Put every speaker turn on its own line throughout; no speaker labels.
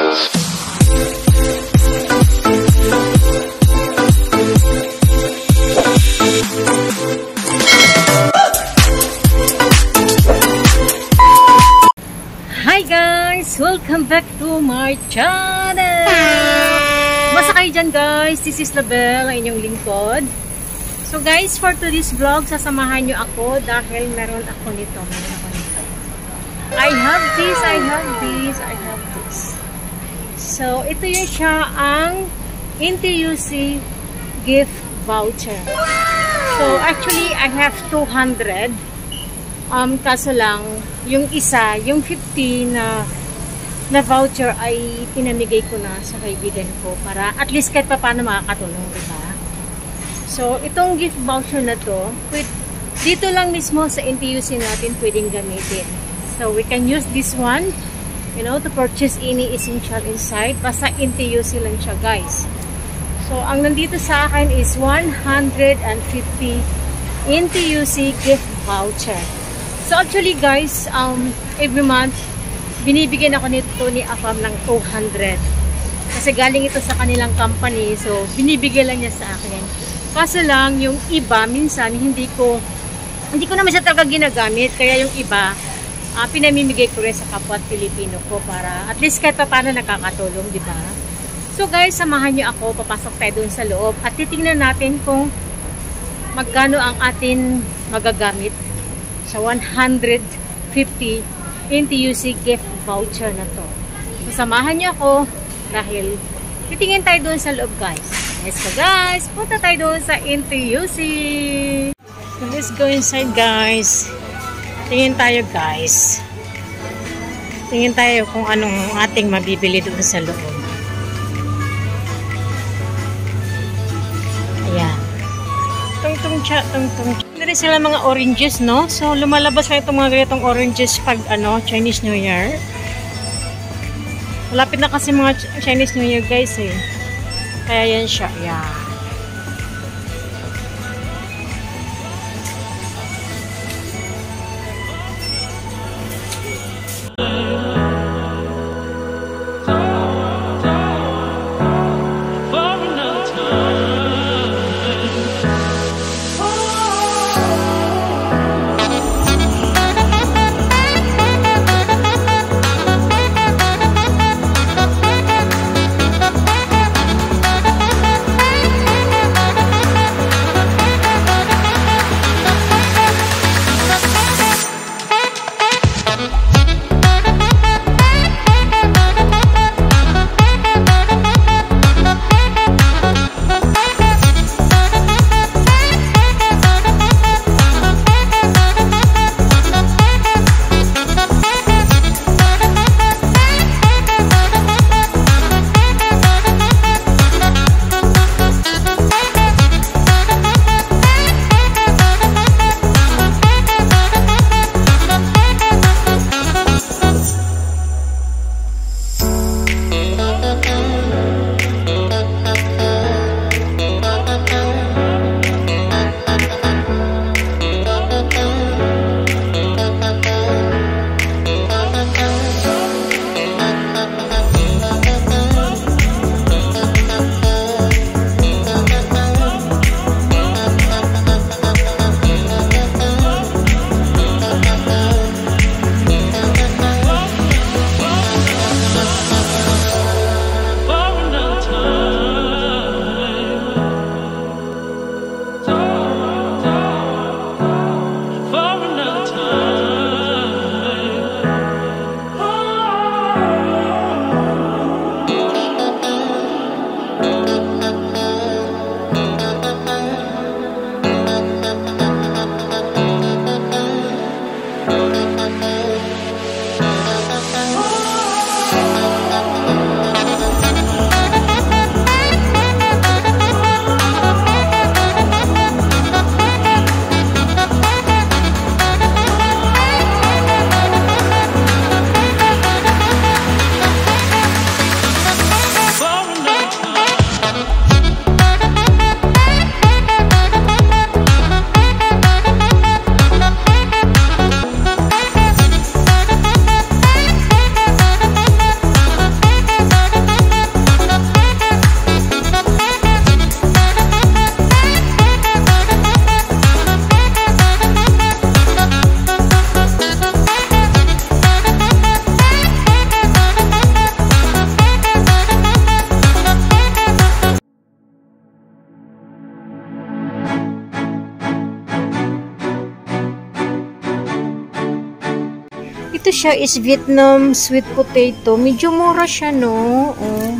Hi guys! Welcome back to my channel! Masakay dyan guys! This is Label, ang inyong lingkod. So guys, for today's vlog, sasamahan nyo ako dahil meron ako nito. I have this, I have this, I have this. So, ito yun siya ang NTUC gift voucher. So, actually, I have 200. Kaso lang, yung isa, yung 50 na voucher ay pinamigay ko na sa kaibigan ko para at least kahit pa paano makakatulong, diba? So, itong gift voucher na to, dito lang mismo sa NTUC natin pwedeng gamitin. So, we can use this one, you know, to purchase any essential inside. Basta NTUC lang siya, guys. So, ang nandito sa akin is 150 NTUC gift voucher. So, actually, guys, every month, binibigyan ako nito ni AFAM ng 200. Kasi galing ito sa kanilang company. So, binibigyan lang niya sa akin. Kaso lang, yung iba, minsan, hindi ko naman siya talaga ginagamit. Kaya yung iba, pinamimigay ko rin sa kapwa Pilipino ko para at least kahit pa paano nakakatulong, di ba? So guys, samahan niyo ako, papasok tayo doon sa loob at titingnan natin kung magkano ang atin magagamit sa 150 NTUC gift voucher na to. So samahan niyo ako dahil titingin tayo doon sa loob, guys. Let's go, guys! Punta tayo doon sa NTUC! So let's go inside, guys. Tingin tayo, guys. Tingin tayo kung anong ating mabibili doon sa loob. Ayan. Tung-tung cha, tung-tung cha. Hindi rin sila mga oranges, no? So, lumalabas na itong mga ganitong oranges pag, Chinese New Year. Malapit na kasi mga Chinese New Year, guys, eh. Kaya yan siya. Ayan. siya is Vietnam sweet potato. Medyo mura siya, no? Oh.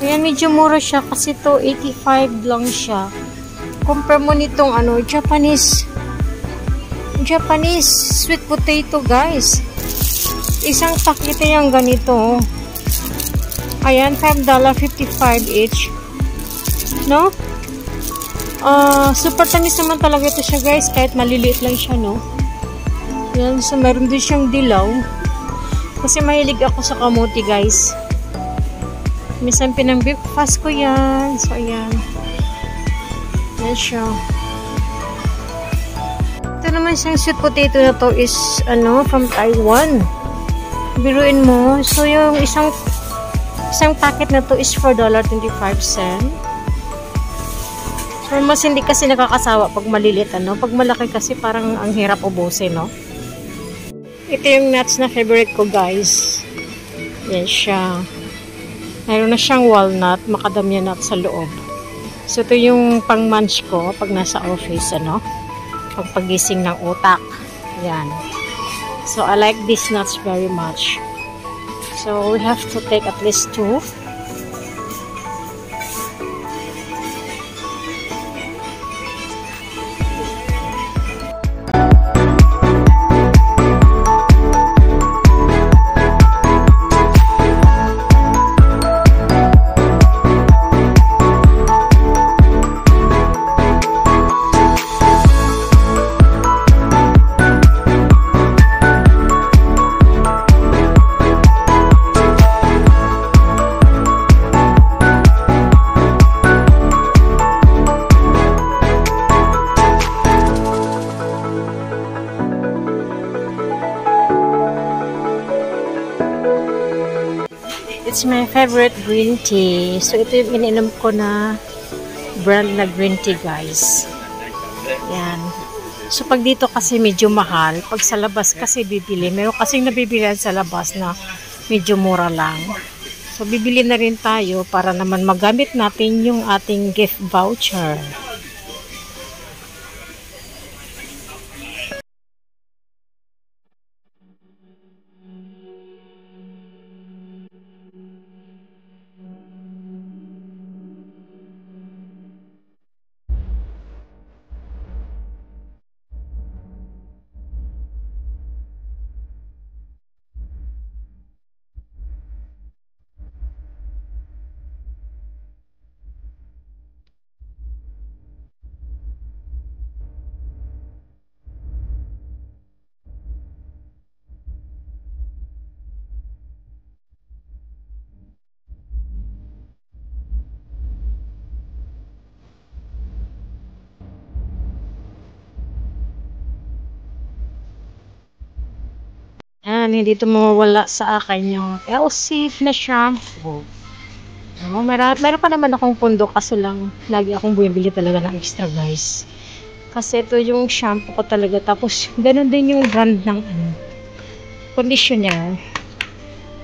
Ayan, medyo mura siya kasi to 85 lang siya. Compare mo nitong ano, Japanese sweet potato, guys. Isang pakete yung ganito. Ayan, $5.55 each. No? Super tamis naman talaga ito siya, guys. Kahit maliliit lang siya, no? Yan, so meron din siyang dilaw. Kasi mahilig ako sa kamote, guys. Minsan pinang-breakfast ko yan. So, ayan. Yan siya. Ito naman siyang sweet potato na to is, ano, from Taiwan. Biruin mo. So, yung isang packet na to is $4.25. So, mas hindi kasi nakakasawa pag malilit, ano. Pag malaki kasi parang ang hirap ubusin, no. Ito yung nuts na favorite ko, guys. Yan siya. Mayroon na siyang walnut, macadamia nut sa loob. So, ito yung pang-munch ko pag nasa office, ano? Pagpagising ng utak. Yan. So, I like these nuts very much. So, we have to take at least 2. It's my favorite green tea. So, ito yung ininom ko na brand na green tea, guys. Yan. So, pag dito kasi medyo mahal, pag sa labas kasi bibili, meron kasing nabibilihan sa labas na medyo mura lang. So, bibili na rin tayo para naman magamit natin yung ating gift voucher. Yan, hindi ito mawawala sa akin yung Elseve na shampoo. Meron pa naman akong pundo kaso lang lagi akong bumibili talaga ng extra, guys. Kasi ito yung shampoo ko talaga. Tapos, ganun din yung brand ng conditioner.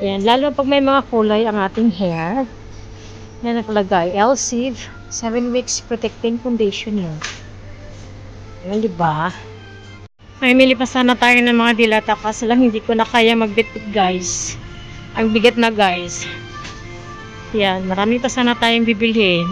Yan, lalo pag may mga kulay ang ating hair. Yan nakalagay, Elseve 7 weeks protecting conditioner. Yan, diba? Mamili pa sana tayo ng mga dilata kasi lang hindi ko na kaya magbitbit, guys. Ang bigat na, guys. Yan, marami pa sana tayong bibilhin.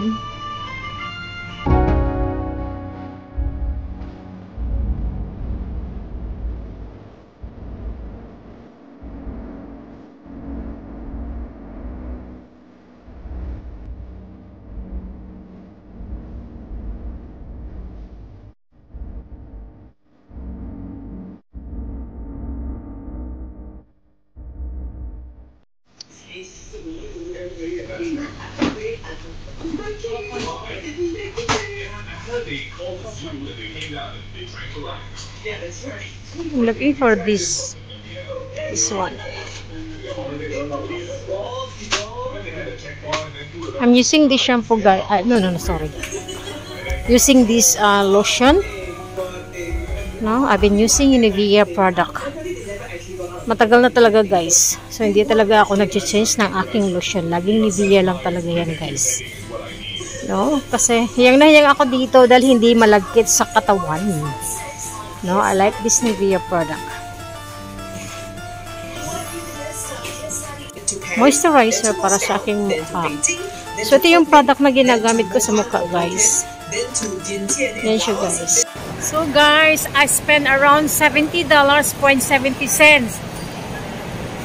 I'm looking for this one. I'm using this shampoo, guys. No, sorry. Using this lotion. No, I've been using Nivea product. Matagal na talaga, guys. So, hindi talaga ako nag-change ng aking lotion. Laging Nivea lang talaga yan, guys. No? Kasi, hiyang na hiyang ako dito dahil hindi malagkit sa katawan. No? I like this Nivea product. moisturizer para sa aking mukha. So, ito yung product na ginagamit ko sa mukha, guys. Yan siya, guys. So, guys, I spent around $70.70.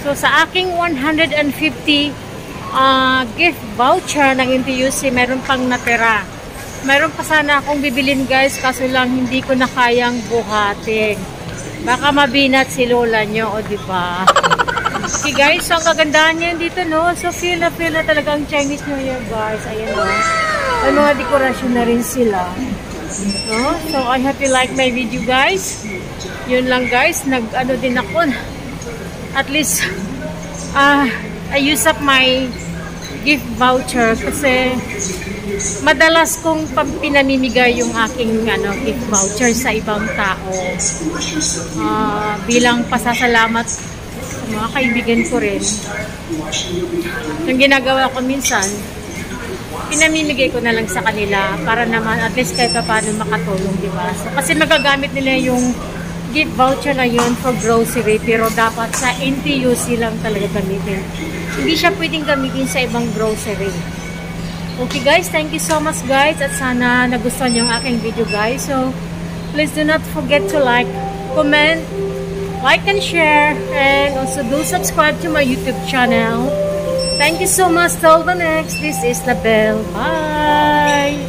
So, sa aking 150 gift voucher ng NTUC, meron pang natira. Meron pa sana akong bibilin, guys, kaso lang hindi ko na kayang buhatin. Baka mabinat si lola nyo, o diba? Okay, guys, so ang kagandahan niya dito, no? So, feel na talagang Chinese New Year, guys. Ayan, no? May mga dekorasyon na rin sila. No? So, I hope you like my video, guys. Yun lang, guys. Nag-ano din ako. At least, I use up my gift voucher kasi madalas kong pinamimigay yung aking gift voucher sa ibang tao bilang pasasalamat sa mga kaibigan ko rin. Yung ginagawa ko minsan, pinamimigay ko na lang sa kanila para naman at least kahit paano makatulong, diba? So, kasi magagamit nila yung gift voucher na yun for grocery, pero dapat sa NTUC lang talaga gamitin. Hindi siya pwedeng gamitin sa ibang grocery. Okay, guys, thank you so much, guys, at sana nagustuhan yung aking video, guys. So, please do not forget to like, comment, like and share, and also do subscribe to my YouTube channel. Thank you so much. Till the next. This is Labelle. Bye!